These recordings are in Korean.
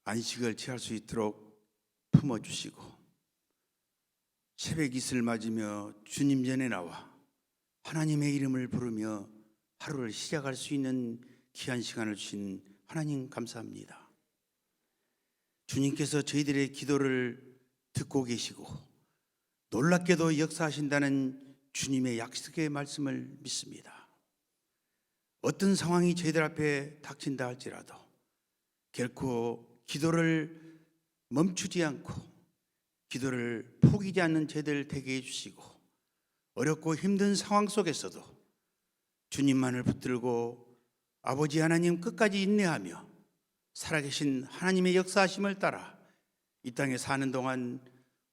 안식을 취할 수 있도록 품어주시고 새벽 이슬 맞으며 주님 전에 나와 하나님의 이름을 부르며 하루를 시작할 수 있는 귀한 시간을 주신 하나님 감사합니다. 주님께서 저희들의 기도를 듣고 계시고 놀랍게도 역사하신다는 주님의 약속의 말씀을 믿습니다. 어떤 상황이 저희들 앞에 닥친다 할지라도 결코 기도를 멈추지 않고 기도를 포기하지 않는 저희들 되게 해주시고 어렵고 힘든 상황 속에서도 주님만을 붙들고 아버지 하나님 끝까지 인내하며 살아계신 하나님의 역사하심을 따라 이 땅에 사는 동안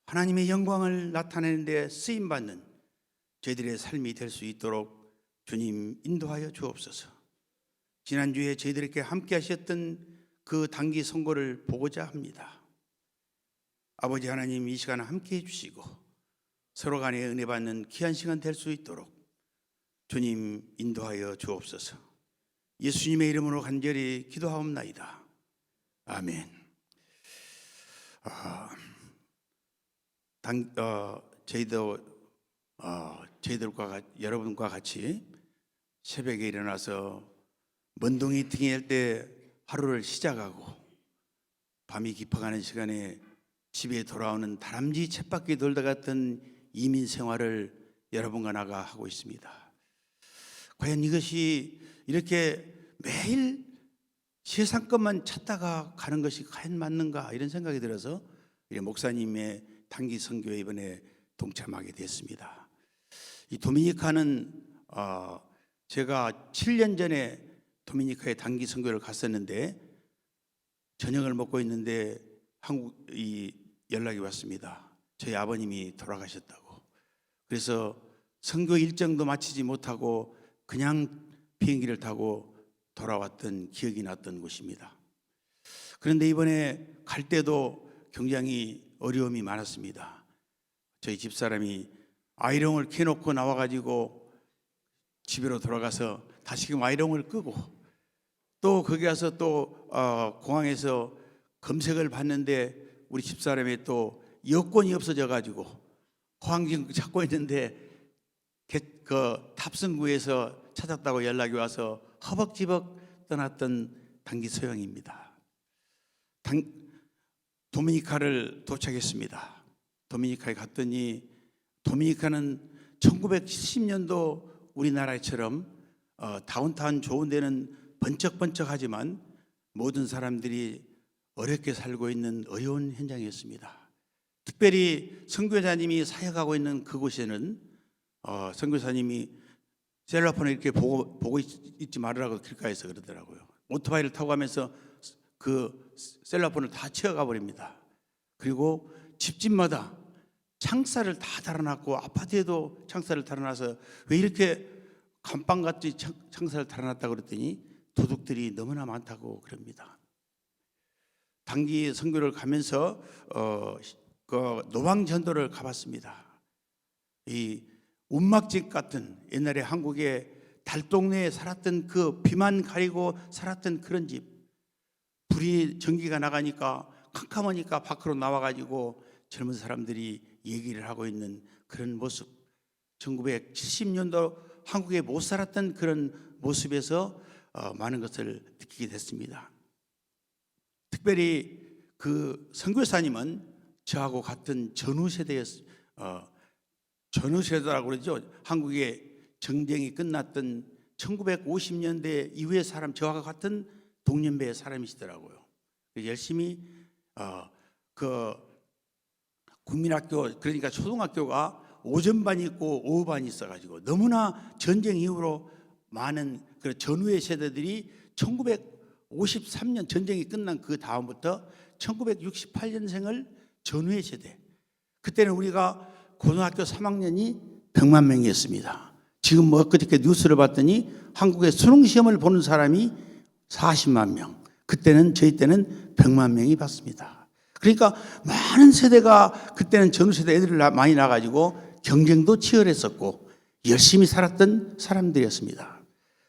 하나님의 영광을 나타내는 데 쓰임받는 저희들의 삶이 될 수 있도록 주님 인도하여 주옵소서. 지난주에 저희들에게 함께 하셨던 그 단기 선고를 보고자 합니다. 아버지 하나님 이 시간 함께 해주시고 서로 간에 은혜 받는 귀한 시간 될 수 있도록 주님 인도하여 주옵소서. 예수님의 이름으로 간절히 기도하옵나이다. 아멘. 저희들과 여러분과 같이 새벽에 일어나서 먼동이 팅할 때 하루를 시작하고 밤이 깊어가는 시간에 집에 돌아오는 다람쥐 쳇바퀴 돌다 같은 이민 생활을 여러분과 나가 하고 있습니다. 과연 이것이 이렇게 매일 세상 것만 찾다가 가는 것이 과연 맞는가 이런 생각이 들어서 목사님의 단기 선교에 이번에 동참하게 됐습니다. 이 도미니카는 제가 7년 전에 도미니카에 단기 선교를 갔었는데 저녁을 먹고 있는데 한국이 연락이 왔습니다. 저희 아버님이 돌아가셨다고. 그래서 선교 일정도 마치지 못하고 그냥 비행기를 타고 돌아왔던 기억이 났던 곳입니다. 그런데 이번에 갈 때도 굉장히 어려움이 많았습니다. 저희 집사람이 아이롱을 켜놓고 나와가지고 집으로 돌아가서 다시금 아이롱을 끄고 또 거기 가서 또 공항에서 검색을 받는데 우리 집사람이 또 여권이 없어져가지고 호황증 찾고 있는데 그 탑승구에서 찾았다고 연락이 와서 허벅지벅 떠났던 단기 소형입니다. 도미니카를 도착했습니다. 도미니카에 갔더니 도미니카는 1970년도 우리나라처럼 다운타운 좋은 데는 번쩍번쩍하지만 모든 사람들이 어렵게 살고 있는 어려운 현장이었습니다. 특별히 선교사님이 사역하고 있는 그곳에는 선교사님이 셀라폰을 이렇게 보고 있지 말으라고 길가에서 그러더라고요. 오토바이를 타고 가면서 그 셀라폰을 다 채워가 버립니다. 그리고 집집마다 창살을 다 달아놨고 아파트에도 창살을 달아놔서 왜 이렇게 감방같이 창살을 달아놨다고 그랬더니 도둑들이 너무나 많다고 그럽니다. 단기 선교를 가면서 그 노방전도를 가봤습니다. 이 운막집 같은 옛날에 한국의 달동네에 살았던 그 비만 가리고 살았던 그런 집, 불이 전기가 나가니까 캄캄하니까 밖으로 나와가지고 젊은 사람들이 얘기를 하고 있는 그런 모습, 1970년도 한국에 못 살았던 그런 모습에서 많은 것을 느끼게 됐습니다. 특별히 그 선교사님은 저하고 같은 전후세대라고 그러죠. 한국의 전쟁이 끝났던 1950년대 이후의 사람, 저와 같은 동년배의 사람이시더라고요. 열심히 그 국민학교, 그러니까 초등학교가 오전반이 있고 오후반이 있어가지고 너무나 전쟁 이후로 많은 그 전후의 세대들이 1953년 전쟁이 끝난 그 다음부터 1968년생을 전후의 세대, 그때는 우리가 고등학교 3학년이 100만 명이었습니다. 지금 뭐 그저께 뉴스를 봤더니 한국의 수능시험을 보는 사람이 40만 명, 그때는 저희 때는 100만 명이 봤습니다. 그러니까 많은 세대가 그때는 전후세대 애들이 많이 나가지고 경쟁도 치열했었고 열심히 살았던 사람들이었습니다.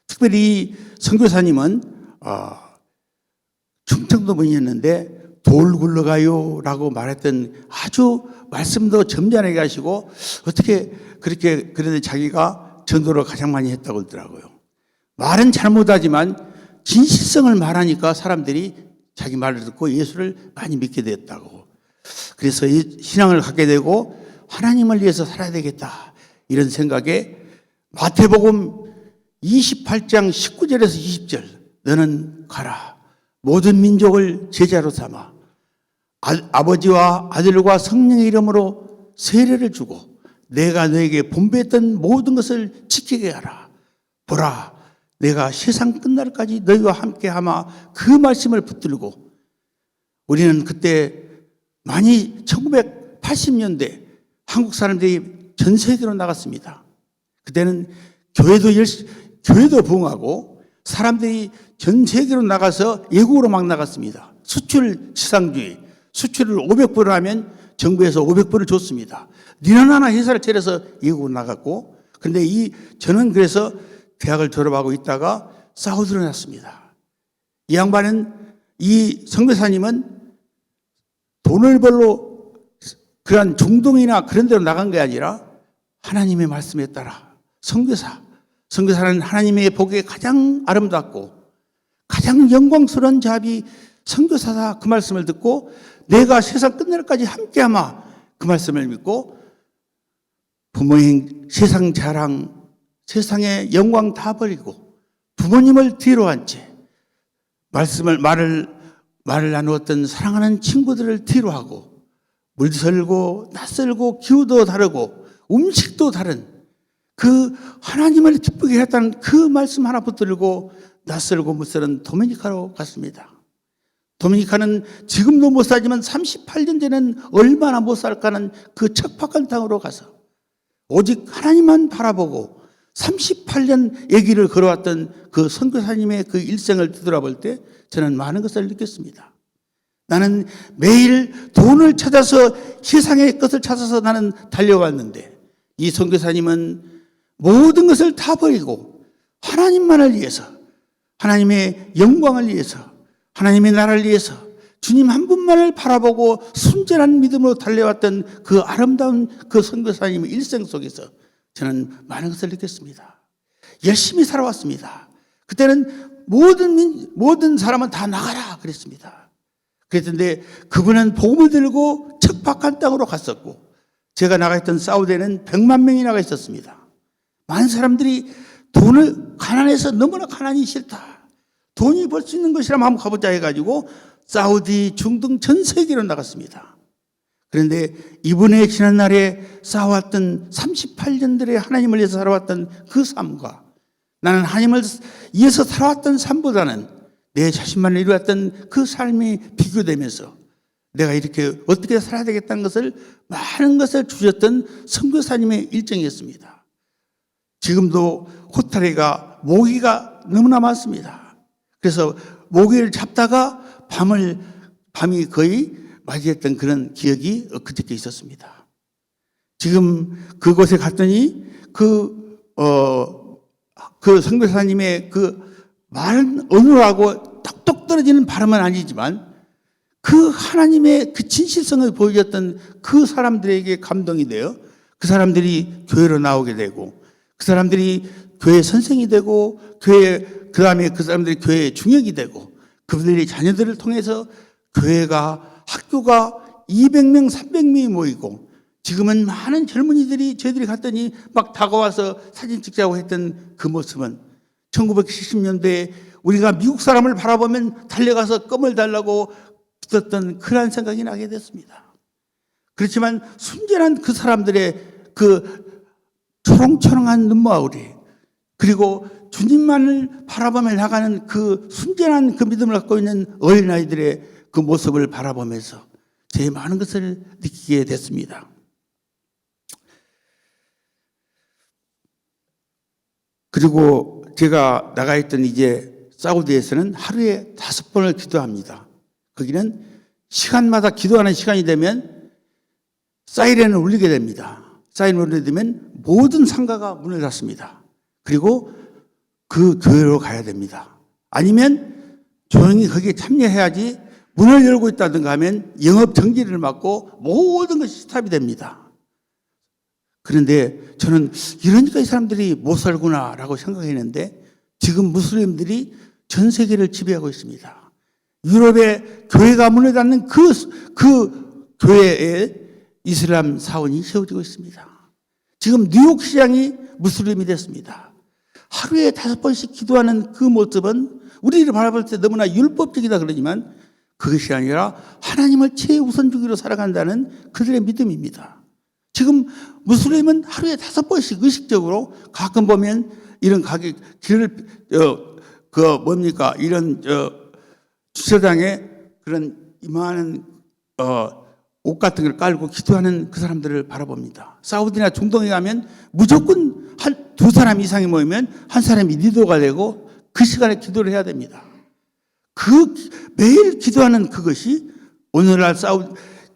특별히 선교사님은 충청도 분이었는데 돌 굴러가요 라고 말했던 아주 말씀도 점잖하게 하시고 어떻게 그렇게 그런데 자기가 전도를 가장 많이 했다고 그러더라고요. 말은 잘못하지만 진실성을 말하니까 사람들이 자기 말을 듣고 예수를 많이 믿게 됐다고. 그래서 이 신앙을 갖게 되고 하나님을 위해서 살아야 되겠다 이런 생각에 마태복음 28장 19절에서 20절 너는 가라 모든 민족을 제자로 삼아 아버지와 아들과 성령의 이름으로 세례를 주고 내가 너에게 분배했던 모든 것을 지키게 하라. 보라 내가 세상 끝날까지 너희와 함께 하마 그 말씀을 붙들고 우리는 그때 많이 1980년대 한국 사람들이 전 세계로 나갔습니다. 그때는 교회도 부흥하고 사람들이 전 세계로 나가서 외국으로 막 나갔습니다. 수출 지상주의, 수출을 500불을 하면 정부에서 500불을 줬습니다. 니는 하나 회사를 차려서 외국으로 나갔고, 그런데 저는 그래서 대학을 졸업하고 있다가 사우디로 났습니다. 이 양반은, 이 선교사님은 돈을 벌러 그런 중동이나 그런 데로 나간 게 아니라 하나님의 말씀에 따라 선교사는 하나님의 보기에 가장 아름답고 가장 영광스러운 자비 선교사다 그 말씀을 듣고 내가 세상 끝날까지 함께하마 그 말씀을 믿고 부모님 세상 자랑 세상의 영광 다 버리고 부모님을 뒤로 한 채 말을 나누었던 사랑하는 친구들을 뒤로 하고 물설고 낯설고 기후도 다르고 음식도 다른 그 하나님을 기쁘게 했다는 그 말씀 하나 붙들고 낯설고 물설은 도미니카로 갔습니다. 도미니카는 지금도 못 살지만 38년 전에는 얼마나 못 살까는 그 척박한 땅으로 가서 오직 하나님만 바라보고 38년 얘기를 걸어왔던 그 선교사님의 그 일생을 뒤돌아볼 때 저는 많은 것을 느꼈습니다. 나는 매일 돈을 찾아서 세상의 것을 찾아서 나는 달려왔는데 이 선교사님은 모든 것을 다 버리고 하나님만을 위해서 하나님의 영광을 위해서 하나님의 나라를 위해서 주님 한 분만을 바라보고 순전한 믿음으로 달려왔던 그 아름다운 그 선교사님의 일생 속에서 저는 많은 것을 느꼈습니다. 열심히 살아왔습니다. 그때는 모든 사람은 다 나가라 그랬습니다. 그랬는데 그분은 복음을 들고 척박한 땅으로 갔었고 제가 나가 있던 사우디에는 100만 명이 나가 있었습니다. 많은 사람들이 돈을 가난해서 너무나 가난이 싫다. 돈이 벌 수 있는 것이라면 한번 가보자 해가지고 사우디, 중동 전 세계로 나갔습니다. 그런데 이번에 지난날에 쌓아왔던 38년들의 하나님을 위해서 살아왔던 그 삶과 나는 하나님을 위해서 살아왔던 삶보다는 내 자신만을 이루었던 그 삶이 비교되면서 내가 이렇게 어떻게 살아야 되겠다는 것을 많은 것을 주셨던 선교사님의 일정이었습니다. 지금도 호타레가 모기가 너무나 많습니다. 그래서 모기를 잡다가 밤이 거의 맞이했던 그런 기억이 엊그저께 있었습니다. 지금 그곳에 갔더니 그 선교사님의 그 말은 언어하고 톡톡 떨어지는 발음은 아니지만 그 하나님의 그 진실성을 보여줬던 그 사람들에게 감동이 되어 그 사람들이 교회로 나오게 되고 그 사람들이 교회 선생이 되고 그 다음에 그 사람들이 교회의 중역이 되고 그분들이 자녀들을 통해서 교회가 학교가 200명 300명이 모이고 지금은 많은 젊은이들이 저희들이 갔더니 막 다가와서 사진 찍자고 했던 그 모습은 1970년대에 우리가 미국 사람을 바라보면 달려가서 껌을 달라고 붙었던 그런 생각이 나게 됐습니다. 그렇지만 순전한 그 사람들의 그 초롱초롱한 눈망울이 그리고 주님만을 바라보며 나가는 그 순전한 그 믿음을 갖고 있는 어린아이들의 그 모습을 바라보면서 제 많은 것을 느끼게 됐습니다. 그리고 제가 나가 있던 이제 사우디에서는 하루에 5번을 기도합니다. 거기는 시간마다 기도하는 시간이 되면 사이렌을 울리게 됩니다. 사이렌을 울리게 되면 모든 상가가 문을 닫습니다. 그리고 그 교회로 가야 됩니다. 아니면 조용히 거기에 참여해야지 문을 열고 있다든가 하면 영업 정지를 맞고 모든 것이 스탑이 됩니다. 그런데 저는 이러니까 이 사람들이 못 살구나라고 생각했는데 지금 무슬림들이 전 세계를 지배하고 있습니다. 유럽에 교회가 문을 닫는 그 교회에 이슬람 사원이 세워지고 있습니다. 지금 뉴욕 시장이 무슬림이 됐습니다. 하루에 5번씩 기도하는 그 모습은 우리를 바라볼 때 너무나 율법적이다 그러지만 그것이 아니라 하나님을 최우선주기로 살아간다는 그들의 믿음입니다. 지금 무슬림은 하루에 5번씩 의식적으로 가끔 보면 이런 가게 길을 이런 주차장에 그런 이만한 옷 같은 걸 깔고 기도하는 그 사람들을 바라봅니다. 사우디나 중동에 가면 무조건 두 사람 이상이 모이면 한 사람이 리더가 되고 그 시간에 기도를 해야 됩니다. 매일 기도하는 그것이 오늘날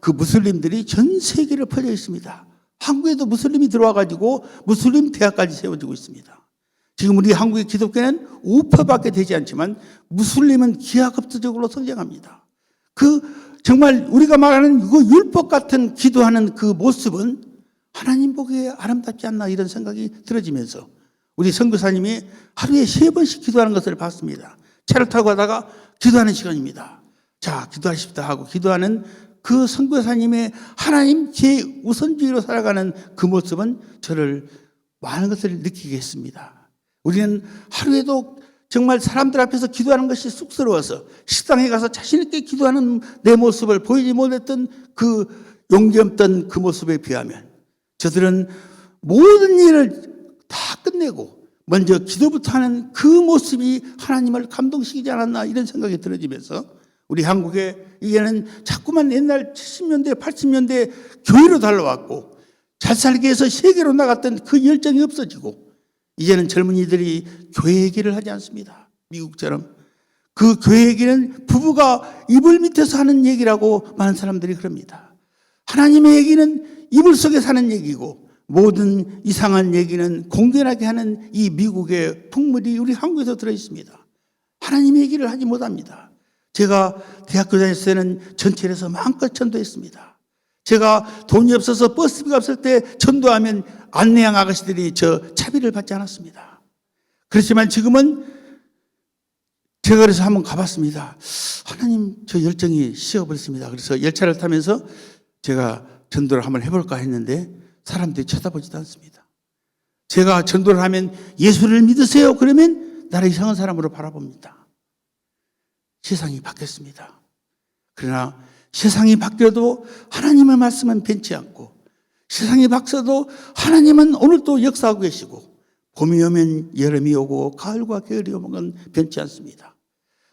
그 무슬림들이 전 세계를 퍼져 있습니다. 한국에도 무슬림이 들어와가지고 무슬림 대학까지 세워지고 있습니다. 지금 우리 한국의 기독교는 5%밖에 되지 않지만 무슬림은 기하급수적으로 성장합니다. 정말 우리가 말하는 율법 같은 기도하는 그 모습은 하나님 보기에 아름답지 않나 이런 생각이 들어지면서 우리 선교사님이 하루에 3번씩 기도하는 것을 봤습니다. 차를 타고 가다가 기도하는 시간입니다. 자, 기도하십시다 하고 기도하는 그 선교사님의 하나님 제우선주의로 살아가는 그 모습은 저를 많은 것을 느끼게 했습니다. 우리는 하루에도 정말 사람들 앞에서 기도하는 것이 쑥스러워서 식당에 가서 자신 있게 기도하는 내 모습을 보이지 못했던 그 용기 없던 그 모습에 비하면 저들은 모든 일을 다 끝내고 먼저 기도부터 하는 그 모습이 하나님을 감동시키지 않았나 이런 생각이 들어지면서 우리 한국에 이제는 자꾸만 옛날 70년대 80년대 교회로 달라왔고 잘 살기 위해서 세계로 나갔던 그 열정이 없어지고 이제는 젊은이들이 교회 얘기를 하지 않습니다. 미국처럼 그 교회 얘기는 부부가 이불 밑에서 하는 얘기라고 많은 사람들이 그럽니다. 하나님의 얘기는 이불 속에 사는 얘기고 모든 이상한 얘기는 공견하게 하는 이 미국의 풍물이 우리 한국에서 들어있습니다. 하나님의 얘기를 하지 못합니다. 제가 대학교 다녔을 때는 전철에서 마음껏 전도했습니다. 제가 돈이 없어서 버스비가 없을 때 전도하면 안내양 아가씨들이 저 차비를 받지 않았습니다. 그렇지만 지금은 제가 그래서 한번 가봤습니다. 하나님 저 열정이 식어버렸습니다. 그래서 열차를 타면서 제가 전도를 한번 해볼까 했는데 사람들이 쳐다보지도 않습니다. 제가 전도를 하면 예수를 믿으세요 그러면 나를 이상한 사람으로 바라봅니다. 세상이 바뀌었습니다. 그러나 세상이 바뀌어도 하나님의 말씀은 변치 않고 세상이 바뀌어도 하나님은 오늘도 역사하고 계시고 봄이 오면 여름이 오고 가을과 겨울이 오면 건 변치 않습니다.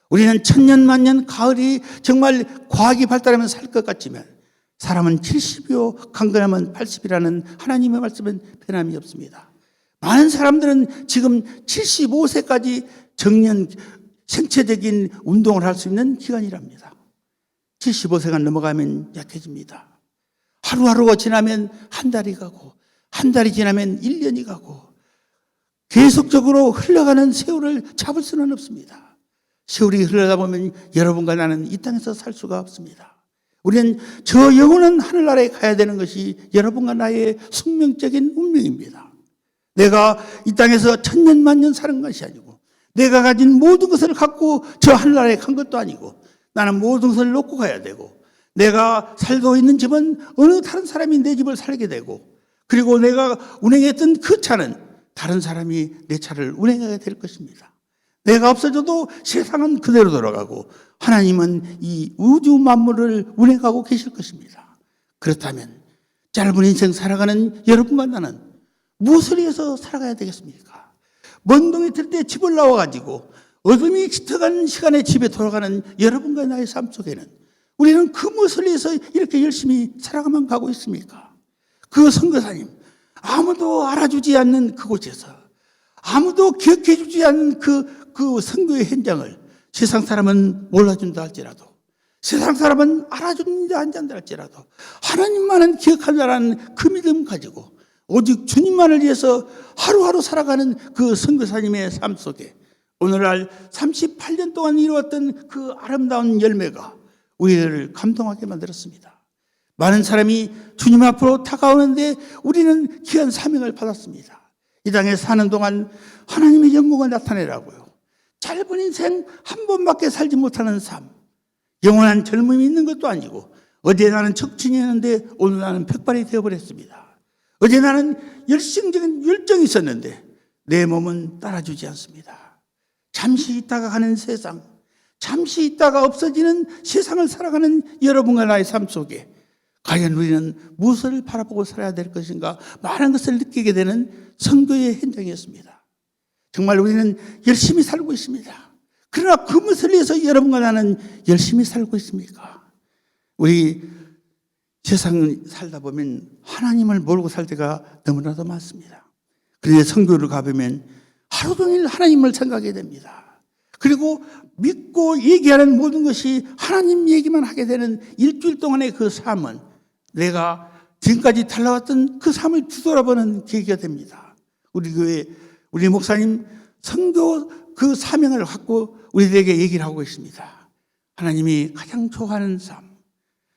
우리는 천년 만년 가을이 정말 과학이 발달하면 살 것 같지만 사람은 70이요 강건하면 80이라는 하나님의 말씀은 변함이 없습니다. 많은 사람들은 지금 75세까지 정년 생체적인 운동을 할 수 있는 기간이랍니다. 75세가 넘어가면 약해집니다. 하루하루가 지나면 한 달이 가고 한 달이 지나면 1년이 가고 계속적으로 흘러가는 세월을 잡을 수는 없습니다. 세월이 흘러다 보면 여러분과 나는 이 땅에서 살 수가 없습니다. 우리는 저 영혼은 하늘나라에 가야 되는 것이 여러분과 나의 숙명적인 운명입니다. 내가 이 땅에서 천년 만년 사는 것이 아니고 내가 가진 모든 것을 갖고 저 하늘나라에 간 것도 아니고 나는 모든 것을 놓고 가야 되고 내가 살고 있는 집은 어느 다른 사람이 내 집을 살게 되고 그리고 내가 운행했던 그 차는 다른 사람이 내 차를 운행하게 될 것입니다. 내가 없어져도 세상은 그대로 돌아가고 하나님은 이 우주 만물을 운행하고 계실 것입니다. 그렇다면 짧은 인생 살아가는 여러분과 나는 무엇을 위해서 살아가야 되겠습니까? 먼 동이 틀 때 집을 나와가지고 어둠이 짙어가는 시간에 집에 돌아가는 여러분과 나의 삶 속에는 우리는 그 무엇을 위해서 이렇게 열심히 살아가만 가고 있습니까? 그 선교사님 아무도 알아주지 않는 그곳에서 아무도 기억해 주지 않는 그 선교의 현장을 세상 사람은 몰라준다 할지라도 세상 사람은 알아준다 한다 할지라도 하나님만은 기억한다라는 그 믿음 가지고 오직 주님만을 위해서 하루하루 살아가는 그 선교사님의 삶 속에 오늘날 38년 동안 이루었던 그 아름다운 열매가 우리를 감동하게 만들었습니다. 많은 사람이 주님 앞으로 다가오는데 우리는 귀한 사명을 받았습니다. 이 땅에 사는 동안 하나님의 영광을 나타내라고요. 짧은 인생 한 번밖에 살지 못하는 삶, 영원한 젊음이 있는 것도 아니고, 어제 나는 척춘이었는데 오늘 나는 백발이 되어버렸습니다. 어제 나는 열정이 있었는데 내 몸은 따라주지 않습니다. 잠시 있다가 가는 세상, 잠시 있다가 없어지는 세상을 살아가는 여러분과 나의 삶 속에 과연 우리는 무엇을 바라보고 살아야 될 것인가, 많은 것을 느끼게 되는 선교의 현장이었습니다. 정말 우리는 열심히 살고 있습니다. 그러나 그 무엇을 위해서 여러분과 나는 열심히 살고 있습니까? 우리 세상 살다 보면 하나님을 모르고 살 때가 너무나도 많습니다. 그런데 선교를 가보면 하루 종일 하나님을 생각하게 됩니다. 그리고 믿고 얘기하는 모든 것이 하나님 얘기만 하게 되는 일주일 동안의 그 삶은 내가 지금까지 달라왔던 그 삶을 뒤돌아보는 계기가 됩니다. 우리 교회, 우리 목사님 선교 그 사명을 갖고 우리들에게 얘기를 하고 있습니다. 하나님이 가장 좋아하는 삶,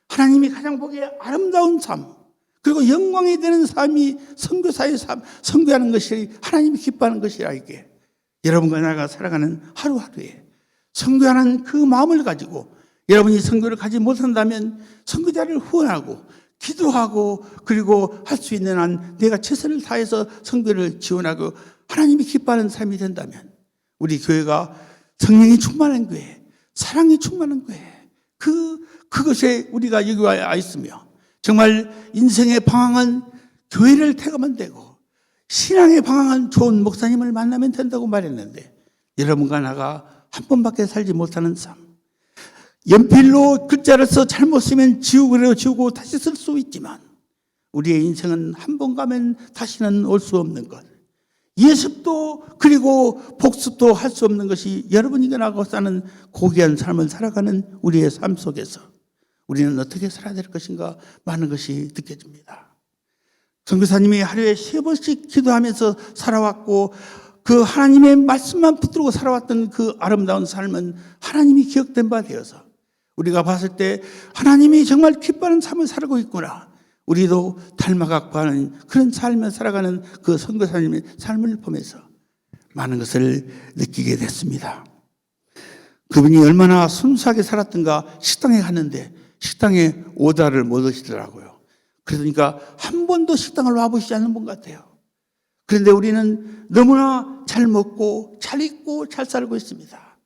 하나님이 가장 보기에 아름다운 삶, 그리고 영광이 되는 삶이 선교사의 삶, 선교하는 것이 하나님이 기뻐하는 것이라. 이게 여러분과 나가 살아가는 하루하루에 선교하는 그 마음을 가지고 여러분이 선교를 가지 못한다면 선교자를 후원하고 기도하고 그리고 할 수 있는 한 내가 최선을 다해서 선교를 지원하고 하나님이 기뻐하는 삶이 된다면 우리 교회가 성령이 충만한 교회, 사랑이 충만한 교회, 그것에 우리가 여기 와 있으며 정말 인생의 방황은 교회를 태가면 되고 신앙의 방황은 좋은 목사님을 만나면 된다고 말했는데, 여러분과 나가 한 번밖에 살지 못하는 삶, 연필로 글자를 써 잘못 쓰면 지우개로 지우고 다시 쓸 수 있지만 우리의 인생은 한 번 가면 다시는 올 수 없는 것, 예습도 그리고 복습도 할 수 없는 것이 여러분이 나가고 사는 고귀한 삶을 살아가는 우리의 삶 속에서 우리는 어떻게 살아야 될 것인가, 많은 것이 느껴집니다. 선교사님이 하루에 3번씩 기도하면서 살아왔고 그 하나님의 말씀만 붙들고 살아왔던 그 아름다운 삶은 하나님이 기억된 바 되어서 우리가 봤을 때 하나님이 정말 기뻐하는 삶을 살고 있구나, 우리도 닮아가고 하는 그런 삶을 살아가는 그 선교사님의 삶을 보면서 많은 것을 느끼게 됐습니다. 그분이 얼마나 순수하게 살았던가. 식당에 갔는데 식당에 오다를 못 하시더라고요. 그러니까 한 번도 식당을 와보시지 않는 분 같아요. 그런데 우리는 너무나 잘 먹고 잘 입고 잘 살고 있습니다.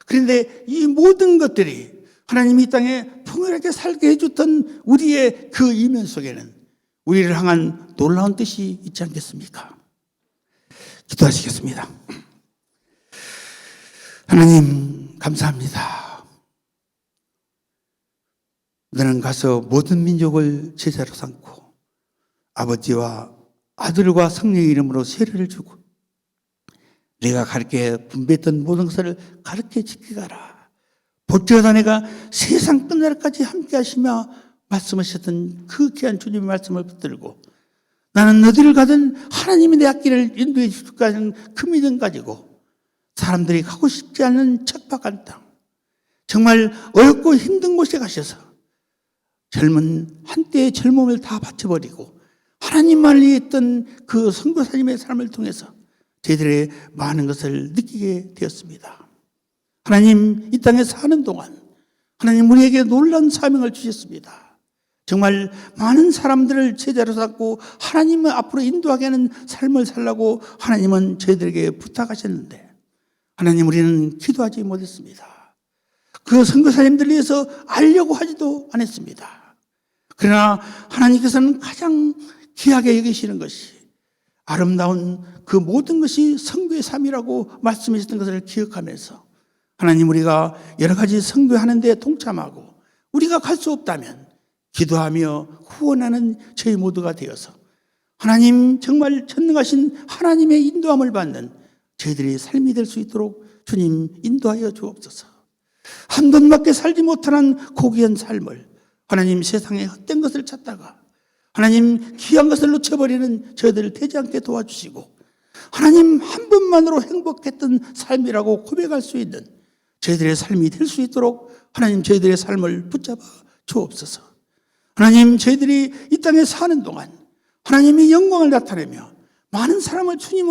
그런데 이 모든 것들이 하나님이 이 땅에 풍요롭게 살게 해줬던 우리의 그 이면 속에는 우리를 향한 놀라운 뜻이 있지 않겠습니까? 기도하시겠습니다. 하나님 감사합니다. 너는 가서 모든 민족을 제자로 삼고 아버지와 아들과 성령의 이름으로 세례를 주고 내가 가르쳐 분배했던 모든 것을 가르쳐 지키가라. 볼지어다 내가 세상 끝날까지 함께 하시며 말씀하셨던 그 귀한 주님의 말씀을 붙들고 나는 어디를 가든 하나님이 내 앞길을 인도해 주실까 하는 그 믿음 가지고 사람들이 가고 싶지 않은 척박한 땅, 정말 어렵고 힘든 곳에 가셔서 젊은 한때의 젊음을 다 바쳐버리고 하나님만을 위했던 그 선교사님의 삶을 통해서 저희들의 많은 것을 느끼게 되었습니다. 하나님, 이 땅에 사는 동안 하나님 우리에게 놀라운 사명을 주셨습니다. 정말 많은 사람들을 제자로 삼고 하나님을 앞으로 인도하게 하는 삶을 살라고 하나님은 저희들에게 부탁하셨는데 하나님 우리는 기도하지 못했습니다. 그 선교사님들을 위해서 알려고 하지도 않았습니다. 그러나 하나님께서는 가장 귀하게 여기시는 것이 아름다운 그 모든 것이 선교의 삶이라고 말씀하셨던 것을 기억하면서 하나님 우리가 여러 가지 선교하는 데 동참하고 우리가 갈 수 없다면 기도하며 후원하는 저희 모두가 되어서 하나님 정말 전능하신 하나님의 인도함을 받는 저희들의 삶이 될 수 있도록 주님 인도하여 주옵소서. 한 번밖에 살지 못하는 고귀한 삶을 하나님 세상에 헛된 것을 찾다가 하나님 귀한 것을 놓쳐버리는 저희들을 되지 않게 도와주시고 하나님 한 번만으로 행복했던 삶이라고 고백할 수 있는 저희들의 삶이 될 수 있도록 하나님 저희들의 삶을 붙잡아 주옵소서. 하나님 저희들이 이 땅에 사는 동안 하나님의 영광을 나타내며 많은 사람을 주님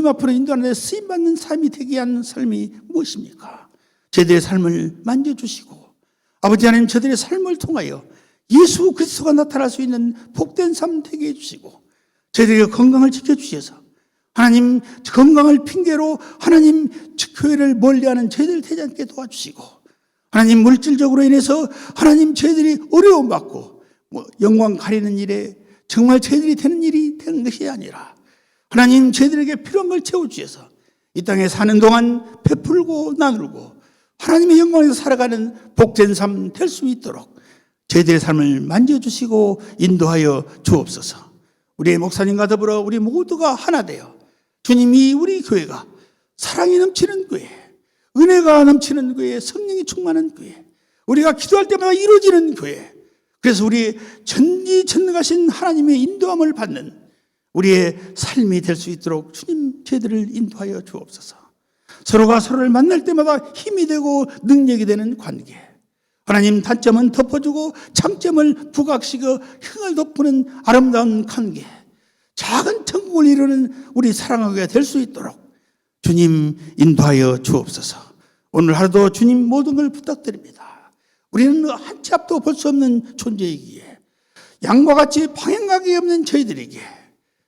앞으로 인도하는 데 쓰임받는 삶이 되게 하는 삶이 무엇입니까? 저희들의 삶을 만져주시고 아버지 하나님 저희들의 삶을 통하여 예수 그리스도가 나타날 수 있는 복된 삶 되게 해주시고 저희들의 건강을 지켜주셔서 하나님 건강을 핑계로 하나님 교회를 멀리하는 저희들 되지 않게 도와주시고 하나님 물질적으로 인해서 하나님 저희들이 어려움 받고 영광 가리는 일에 정말 저희들이 되는 일이 되는 것이 아니라 하나님 저희들에게 필요한 걸 채워주셔서 이 땅에 사는 동안 베풀고 나누고 하나님의 영광에서 살아가는 복된 삶 될 수 있도록 저희들의 삶을 만져주시고 인도하여 주옵소서. 우리의 목사님과 더불어 우리 모두가 하나 되어 주님이 우리 교회가 사랑이 넘치는 교회, 은혜가 넘치는 교회, 성령이 충만한 교회, 우리가 기도할 때마다 이루어지는 교회, 그래서 우리 전지전능하신 하나님의 인도함을 받는 우리의 삶이 될 수 있도록 주님 저희들을 인도하여 주옵소서. 서로가 서로를 만날 때마다 힘이 되고 능력이 되는 관계, 하나님 단점은 덮어주고 장점을 부각시켜 흥을 돋구는 아름다운 관계, 작은 천국을 이루는 우리 사랑하게 될 수 있도록 주님 인도하여 주옵소서. 오늘 하루도 주님 모든 걸 부탁드립니다. 우리는 한 치 앞도 볼 수 없는 존재이기에 양과 같이 방향각이 없는 저희들에게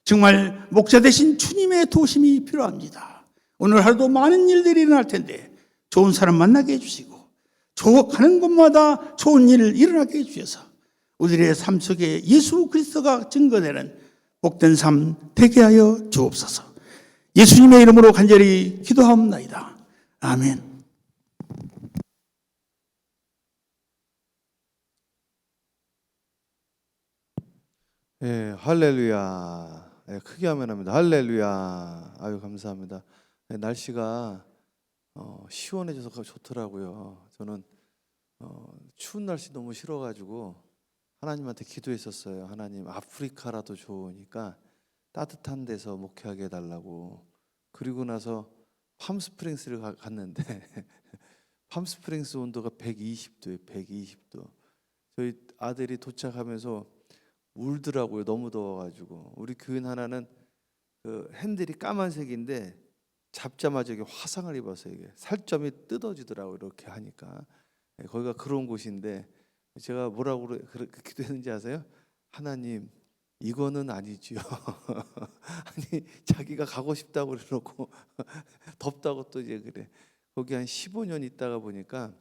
정말 목자 되신 주님의 도심이 필요합니다. 오늘 하루도 많은 일들이 일어날 텐데 좋은 사람 만나게 해주시고 가는 곳마다 좋은 일을 일어나게 해주셔서 우리의 삶 속에 예수 그리스도가 증거되는 복된 삶 되게 하여 주옵소서. 예수님의 이름으로 간절히 기도하옵나이다. 아멘. 예, 할렐루야. 예, 크게 아멘합니다. 할렐루야. 아유 감사합니다. 예, 날씨가 시원해져서 좋더라고요. 저는 추운 날씨 너무 싫어가지고 하나님한테 기도했었어요. 하나님 아프리카라도 좋으니까 따뜻한 데서 목회하게 해달라고. 그리고 나서 팜스프링스를 갔는데 팜스프링스 온도가 120도예요. 120도. 저희 아들이 도착하면서 울더라고요. 너무 더워가지고. 우리 교인 하나는 그 핸들이 까만색인데 잡자마자 이게 화상을 입어서 이게 살점이 뜯어지더라고요. 이렇게 하니까. 거기가 그런 곳인데 제가 뭐라고 그렇게 기도했는지 아세요? 하나님 이거는 아니지요. 아니 자기가 가고 싶다고 그래놓고 덥다고 또 이제 그래. 거기 한 15년 있다가 보니까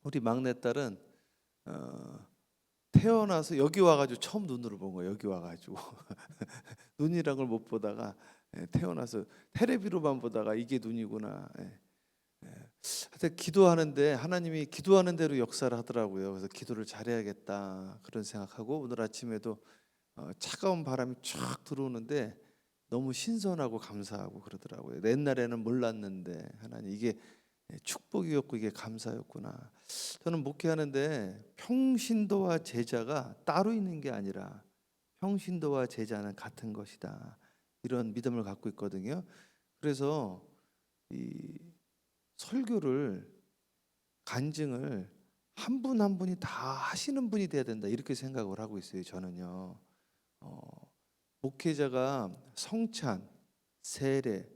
우리 막내딸은 태어나서 여기 와가지고 처음 눈으로 본 거예요. 여기 와가지고 눈이란 걸 못 보다가 태어나서 테레비로만 보다가 이게 눈이구나. 하여튼 기도하는데 하나님이 기도하는 대로 역사를 하더라고요. 그래서 기도를 잘해야겠다 그런 생각하고 오늘 아침에도 차가운 바람이 쫙 들어오는데 너무 신선하고 감사하고 그러더라고요. 옛날에는 몰랐는데 하나님 이게 축복이었고 이게 감사였구나. 저는 목회하는데 평신도와 제자가 따로 있는 게 아니라 평신도와 제자는 같은 것이다. 이런 믿음을 갖고 있거든요. 그래서 이 설교를 간증을 한 분 한 분이 다 하시는 분이 돼야 된다 이렇게 생각을 하고 있어요. 저는요. 목회자가 성찬, 세례,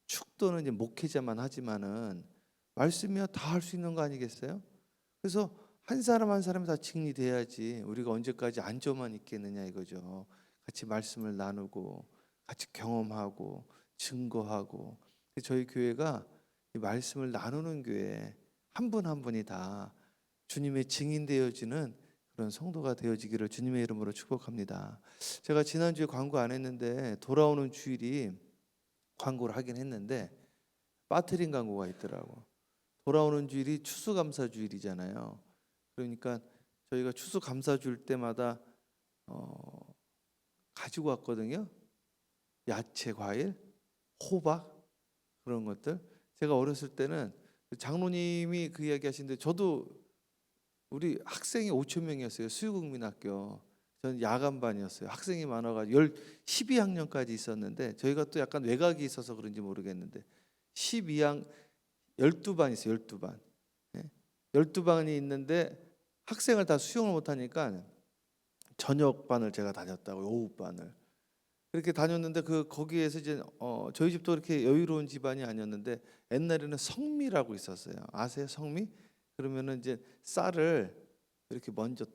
축도는 이제 목회자만 하지만은 말씀이야 다 할 수 있는 거 아니겠어요? 그래서 한 사람 한 사람이 다 증리돼야지 우리가 언제까지 앉아만 있겠느냐 이거죠. 같이 말씀을 나누고 같이 경험하고 증거하고 저희 교회가 이 말씀을 나누는 교회 한 분 한 분이 다 주님의 증인 되어지는 그런 성도가 되어지기를 주님의 이름으로 축복합니다. 제가 지난주에 광고 안 했는데 돌아오는 주일이 광고를 하긴 했는데 빠트린 광고가 있더라고. 돌아오는 주일이 추수감사 주일이잖아요. 그러니까 저희가 추수감사 줄 때마다 가지고 왔거든요. 야채, 과일, 호박 그런 것들. 제가 어렸을 때는 장로님이 그 이야기 하시는데 저도 우리 학생이 5천 명이었어요. 수유국민학교. 저는 야간반이었어요. 학생이 많아가지고 12학년까지 있었는데 저희가 또 약간 외곽이 있어서 그런지 모르겠는데 12반 있어요. 12반. 12반이 있는데 학생을 다 수용을 못하니까 저녁반을 제가 다녔다고, 오후반을. 그렇게 다녔는데 거기에서 이제 저희 집도 이렇게 여유로운 집안이 아니었는데 옛날에는 성미라고 있었어요. 아세요, 성미? 그러면은 이제 쌀을 이렇게 먼저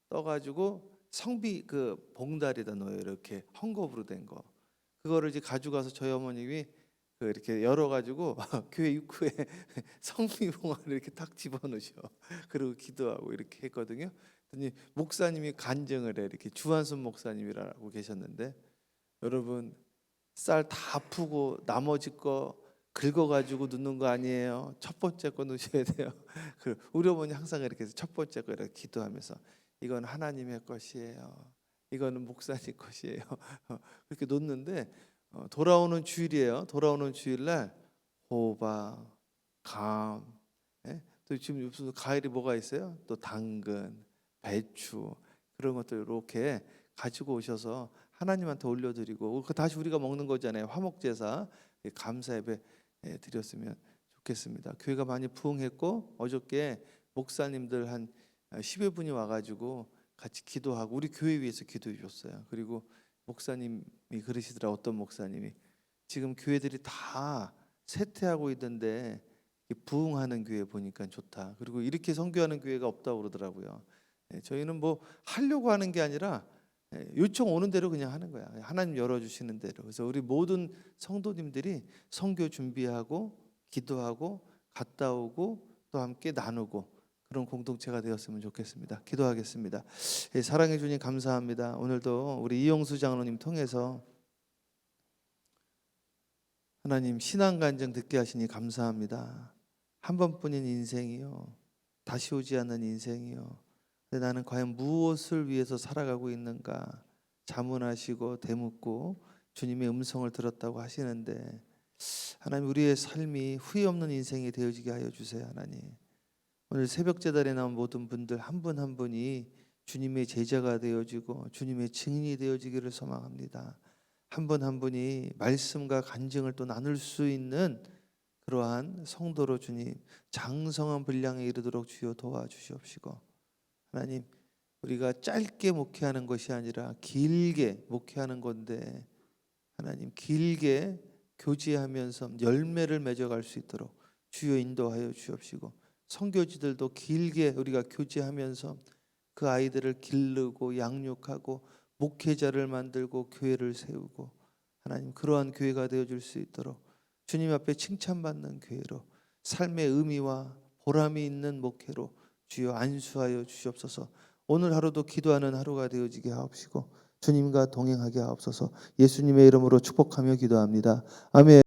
떠가지고 성비 그 봉다리에다 넣어요. 이렇게 헝겊으로 된 거. 그거를 이제 가져가서 저희 어머님이 이렇게 열어가지고 교회 입구에 성미 봉화를 이렇게 탁 집어넣으셔. 그리고 기도하고 이렇게 했거든요. 그랬더니 목사님이 간증을 해. 이렇게 주한순 목사님이라고 계셨는데, 여러분 쌀 다 푸고 나머지 거 긁어가지고 넣는 거 아니에요. 첫 번째 거 넣으셔야 돼요. 우리 어머니 항상 이렇게 해서 첫 번째 거 이렇게 기도하면서 이건 하나님의 것이에요. 이거는 목사님 것이에요. 그렇게 놓는데 돌아오는 주일이에요. 돌아오는 주일날 호박, 감, 또 지금 무슨 과일이 뭐가 있어요? 또 당근, 배추 그런 것들 이렇게 가지고 오셔서 하나님한테 올려드리고 다시 우리가 먹는 거잖아요. 화목제사 감사 예배 드렸으면 좋겠습니다. 교회가 많이 부흥했고 어저께 목사님들 한 10여 분이 와가지고 같이 기도하고 우리 교회 위해서 기도해 주셨어요. 그리고 목사님이 그러시더라. 어떤 목사님이 지금 교회들이 다 쇠퇴하고 있는데 부흥하는 교회 보니까 좋다. 그리고 이렇게 선교하는 교회가 없다고 그러더라고요. 저희는 뭐 하려고 하는 게 아니라 요청 오는 대로 그냥 하는 거야. 하나님 열어주시는 대로. 그래서 우리 모든 성도님들이 선교 준비하고 기도하고 갔다 오고 또 함께 나누고 그런 공동체가 되었으면 좋겠습니다. 기도하겠습니다. 사랑해 주님 감사합니다. 오늘도 우리 이용수 장로님 통해서 하나님 신앙 간증 듣게 하시니 감사합니다. 한 번뿐인 인생이요, 다시 오지 않는 인생이요. 근데 나는 과연 무엇을 위해서 살아가고 있는가 자문하시고 되묻고 주님의 음성을 들었다고 하시는데, 하나님 우리의 삶이 후회 없는 인생이 되어지게 하여 주세요. 하나님 오늘 새벽 제단에 나온 모든 분들 한 분 한 분이 주님의 제자가 되어지고 주님의 증인이 되어지기를 소망합니다. 한 분 한 분이 말씀과 간증을 또 나눌 수 있는 그러한 성도로 주님 장성한 분량에 이르도록 주여 도와주시옵시고, 하나님 우리가 짧게 목회하는 것이 아니라 길게 목회하는 건데 하나님 길게 교제하면서 열매를 맺어갈 수 있도록 주여 인도하여 주옵시고, 선교지들도 길게 우리가 교제하면서 그 아이들을 기르고 양육하고 목회자를 만들고 교회를 세우고 하나님 그러한 교회가 되어줄 수 있도록 주님 앞에 칭찬받는 교회로 삶의 의미와 보람이 있는 목회로 주여 안수하여 주시옵소서. 오늘 하루도 기도하는 하루가 되어지게 하옵시고 주님과 동행하게 하옵소서. 예수님의 이름으로 축복하며 기도합니다. 아멘.